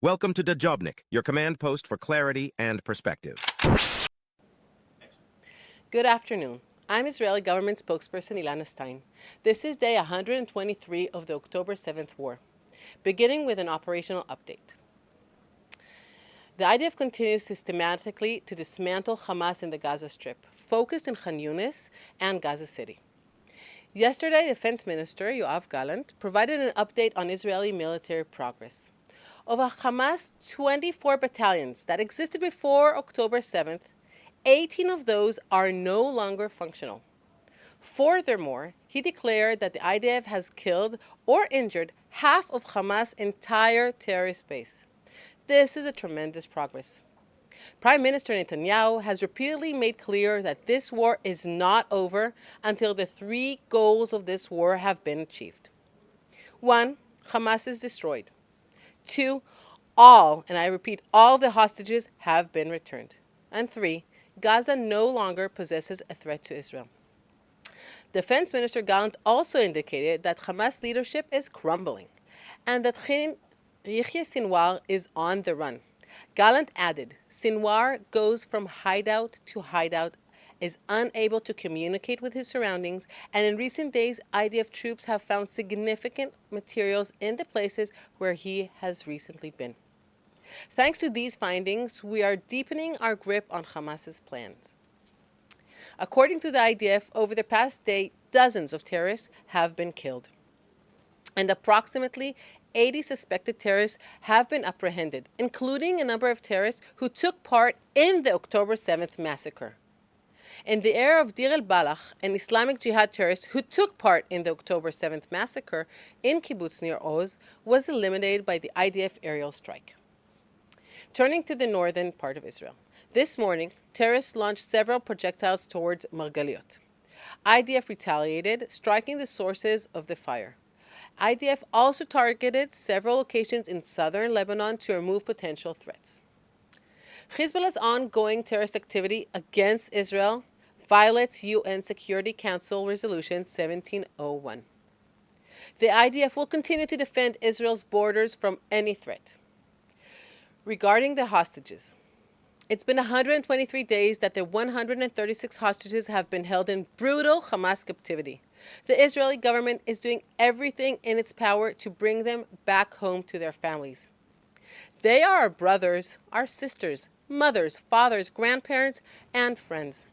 Welcome to Dejobnik, your command post for clarity and perspective. Good afternoon. I'm Israeli government spokesperson Ilana Strein. This is day 123 of the October 7th war, beginning with an operational update. The IDF continues systematically to dismantle Hamas in the Gaza Strip, focused in Khan Yunis and Gaza City. Yesterday, Defense Minister Yoav Gallant provided an update on Israeli military progress. Of Hamas' 24 battalions that existed before October 7th, 18 of those are no longer functional. Furthermore, he declared that the IDF has killed or injured half of Hamas' entire terrorist base. This is a tremendous progress. Prime Minister Netanyahu has repeatedly made clear that this war is not over until the three goals of this war have been achieved. 1. Hamas is destroyed. 2. All, and I repeat, all the hostages have been returned. And 3. Gaza no longer possesses a threat to Israel. Defense Minister Gallant also indicated that Hamas leadership is crumbling and that Yahya Sinwar is on the run. Gallant added, Sinwar goes from hideout to hideout, is unable to communicate with his surroundings, and in recent days, IDF troops have found significant materials in the places where he has recently been. Thanks to these findings, we are deepening our grip on Hamas's plans. According to the IDF, over the past day, dozens of terrorists have been killed, and approximately 80 suspected terrorists have been apprehended, including a number of terrorists who took part in the October 7th massacre. In the area of Deir el-Balach, an Islamic Jihad terrorist who took part in the October 7th massacre in Kibbutz Nir Oz was eliminated by the IDF aerial strike. Turning to the northern part of Israel. This morning, terrorists launched several projectiles towards Margaliot. IDF retaliated, striking the sources of the fire. IDF also targeted several locations in southern Lebanon to remove potential threats. Hezbollah's ongoing terrorist activity against Israel violates UN Security Council Resolution 1701. The IDF will continue to defend Israel's borders from any threat. Regarding the hostages, it's been 123 days that the 136 hostages have been held in brutal Hamas captivity. The Israeli government is doing everything in its power to bring them back home to their families. They are our brothers, our sisters, mothers, fathers, grandparents, and friends.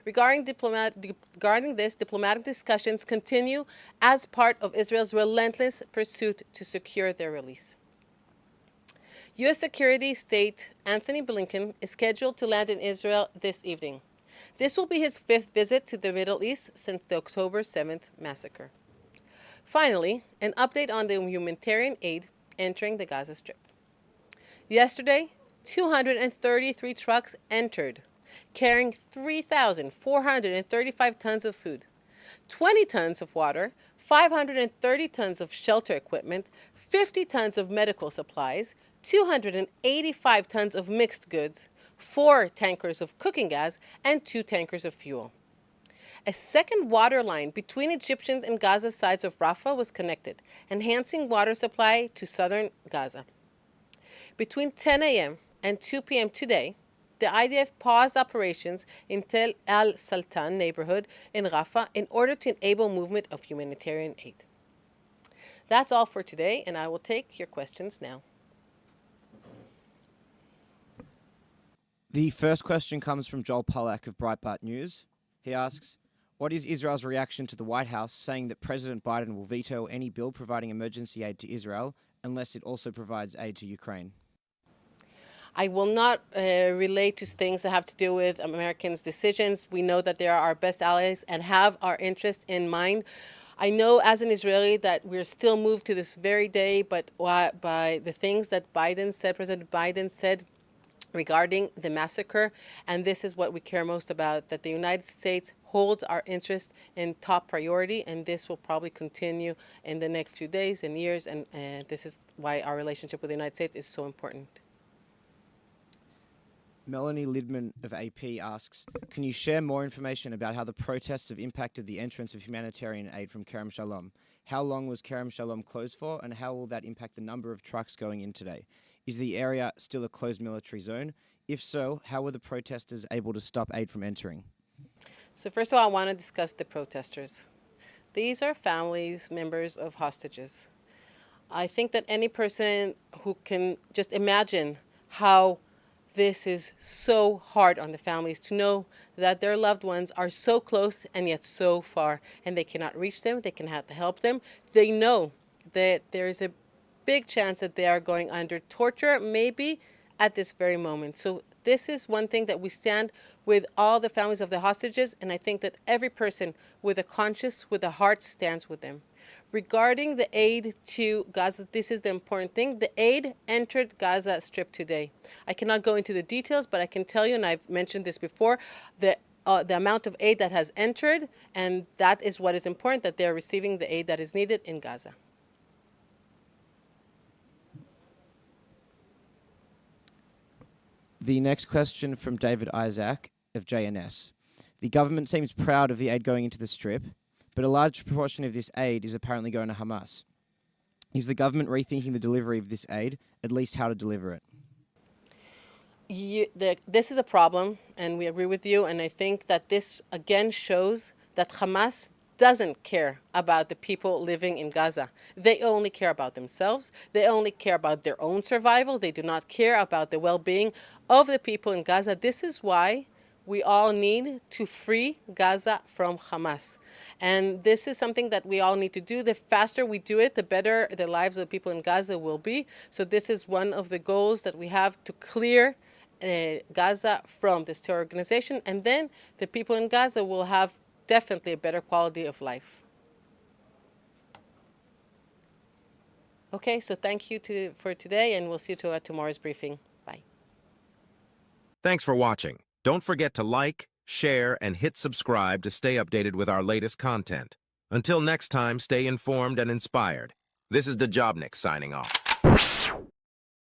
Regarding this, diplomatic discussions continue as part of Israel's relentless pursuit to secure their release. U.S. Security State Anthony Blinken is scheduled to land in Israel this evening. This will be his 5th visit to the Middle East since the October 7th massacre. Finally, an update on the humanitarian aid entering the Gaza Strip. Yesterday, 233 trucks entered, carrying 3,435 tons of food, 20 tons of water, 530 tons of shelter equipment, 50 tons of medical supplies, 285 tons of mixed goods, 4 tankers of cooking gas, and 2 tankers of fuel. A second water line between Egyptian and Gaza sides of Rafah was connected, enhancing water supply to southern Gaza. Between 10 a.m. and 2 p.m. today, the IDF paused operations in Tel al-Sultan neighborhood in Rafah in order to enable movement of humanitarian aid. That's all for today, and I will take your questions now. The first question comes from Joel Pollack of Breitbart News. He asks, what is Israel's reaction to the White House saying that President Biden will veto any bill providing emergency aid to Israel unless it also provides aid to Ukraine? I will not relate to things that have to do with Americans' decisions. We know that they are our best allies and have our interest in mind. I know as an Israeli that we're still moved to this very day, but by the things that President Biden said regarding the massacre, and this is what we care most about, that the United States holds our interest in top priority, and this will probably continue in the next few days and years, and this is why our relationship with the United States is so important. Melanie Lidman of AP asks, can you share more information about how the protests have impacted the entrance of humanitarian aid from Kerem Shalom? How long was Kerem Shalom closed for, and how will that impact the number of trucks going in today? Is the area still a closed military zone? If so, how were the protesters able to stop aid from entering? So first of all, I want to discuss the protesters. These are families, members of hostages. I think that any person who can just imagine how this is so hard on the families to know that their loved ones are so close and yet so far, and they cannot reach them, they cannot help them. They know that there is a big chance that they are going under torture, maybe at this very moment. So this is one thing that we stand with all the families of the hostages, and I think that every person with a conscience, with a heart, stands with them. Regarding the aid to Gaza, this is the important thing. The aid entered Gaza Strip today. I cannot go into the details, but I can tell you, and I've mentioned this before, the amount of aid that has entered, and that is what is important, that they're receiving the aid that is needed in Gaza. The next question from David Isaac of JNS. The government seems proud of the aid going into the Strip, but a large proportion of this aid is apparently going to Hamas. Is the government rethinking the delivery of this aid, at least how to deliver it? This is a problem, and we agree with you, and I think that this again shows that Hamas doesn't care about the people living in Gaza. They only care about themselves. They only care about their own survival. They do not care about the well-being of the people in Gaza. This is why we all need to free Gaza from Hamas. And this is something that we all need to do. The faster we do it, the better the lives of the people in Gaza will be. So this is one of the goals that we have, to clear Gaza from this terror organization. And then the people in Gaza will have definitely a better quality of life. Okay, so thank you for today, and we'll see you at tomorrow's briefing. Bye. Thanks for watching. Don't forget to like, share, and hit subscribe to stay updated with our latest content. Until next time, stay informed and inspired. This is Dejobnik signing off.